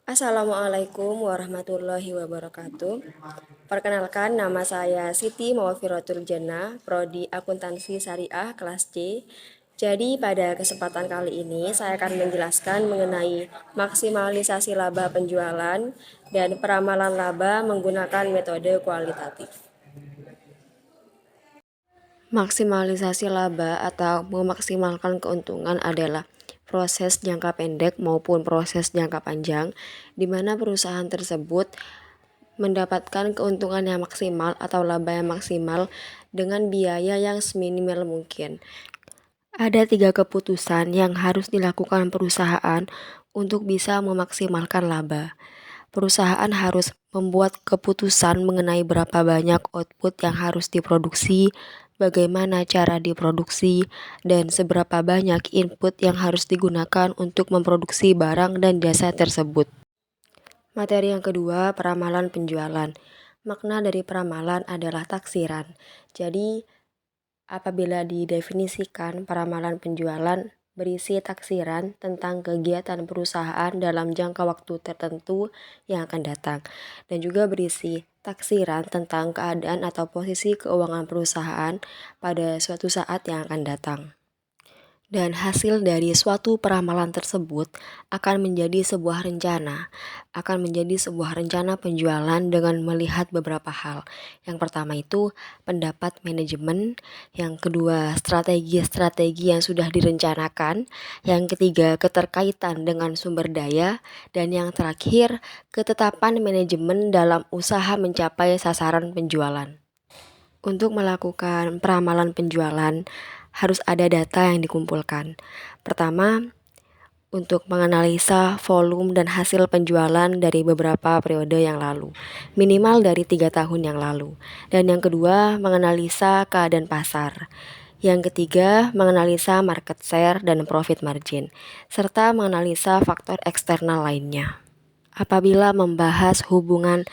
Assalamualaikum warahmatullahi wabarakatuh. Perkenalkan, nama saya Siti Maufirotul Jannah, Prodi Akuntansi Syariah kelas C. Jadi pada kesempatan kali ini saya akan menjelaskan mengenai maksimalisasi laba penjualan dan peramalan laba menggunakan metode kualitatif. Maksimalisasi laba atau memaksimalkan keuntungan adalah proses jangka pendek maupun proses jangka panjang di mana perusahaan tersebut mendapatkan keuntungan yang maksimal atau laba yang maksimal dengan biaya yang seminimal mungkin. Ada 3 keputusan yang harus dilakukan perusahaan untuk bisa memaksimalkan laba. Perusahaan harus membuat keputusan mengenai berapa banyak output yang harus diproduksi, bagaimana cara diproduksi, dan seberapa banyak input yang harus digunakan untuk memproduksi barang dan jasa tersebut. Materi yang kedua, peramalan penjualan. Makna dari peramalan adalah taksiran. Jadi, apabila didefinisikan, peramalan penjualan berisi taksiran tentang kegiatan perusahaan dalam jangka waktu tertentu yang akan datang, dan juga berisi taksiran tentang keadaan atau posisi keuangan perusahaan pada suatu saat yang akan datang. Dan hasil dari suatu peramalan tersebut akan menjadi sebuah rencana penjualan dengan melihat beberapa hal. Yang pertama itu pendapat manajemen, yang kedua strategi-strategi yang sudah direncanakan, yang ketiga keterkaitan dengan sumber daya, dan yang terakhir ketetapan manajemen dalam usaha mencapai sasaran penjualan. Untuk melakukan peramalan penjualan, harus ada data yang dikumpulkan. Pertama, untuk menganalisa volume dan hasil penjualan dari beberapa periode yang lalu, minimal dari 3 tahun yang lalu. Dan yang kedua, menganalisa keadaan pasar. Yang ketiga, menganalisa market share dan profit margin, serta menganalisa faktor eksternal lainnya. Apabila membahas hubungan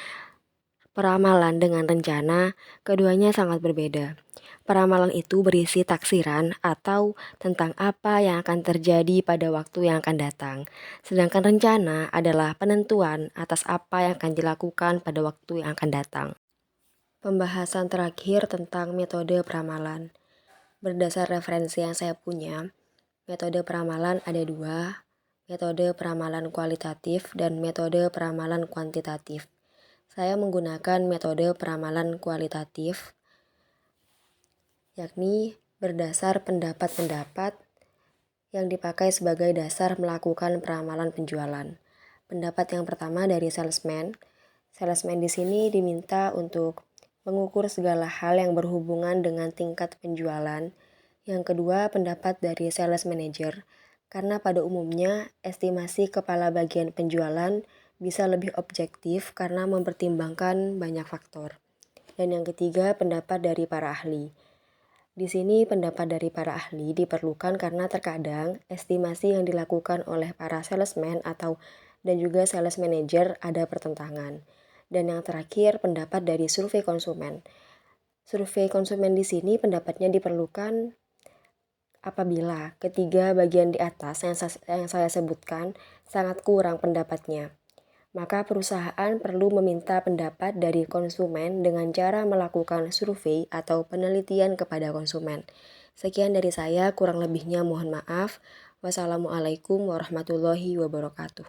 peramalan dengan rencana, keduanya sangat berbeda. Peramalan itu berisi taksiran atau tentang apa yang akan terjadi pada waktu yang akan datang. Sedangkan rencana adalah penentuan atas apa yang akan dilakukan pada waktu yang akan datang. Pembahasan terakhir tentang metode peramalan. Berdasar referensi yang saya punya, metode peramalan ada 2, metode peramalan kualitatif dan metode peramalan kuantitatif. Saya menggunakan metode peramalan kualitatif, yakni berdasar pendapat-pendapat yang dipakai sebagai dasar melakukan peramalan penjualan. Pendapat yang pertama dari salesman. Salesman di sini diminta untuk mengukur segala hal yang berhubungan dengan tingkat penjualan. Yang kedua, pendapat dari sales manager. Karena pada umumnya, estimasi kepala bagian penjualan bisa lebih objektif karena mempertimbangkan banyak faktor. Dan yang ketiga, pendapat dari para ahli. Di sini pendapat dari para ahli diperlukan karena terkadang estimasi yang dilakukan oleh para salesman dan juga sales manager ada pertentangan. Dan yang terakhir, pendapat dari survei konsumen. Survei konsumen di sini pendapatnya diperlukan apabila ketiga bagian di atas yang saya sebutkan sangat kurang pendapatnya. Maka perusahaan perlu meminta pendapat dari konsumen dengan cara melakukan survei atau penelitian kepada konsumen. Sekian dari saya, kurang lebihnya mohon maaf. Wassalamualaikum warahmatullahi wabarakatuh.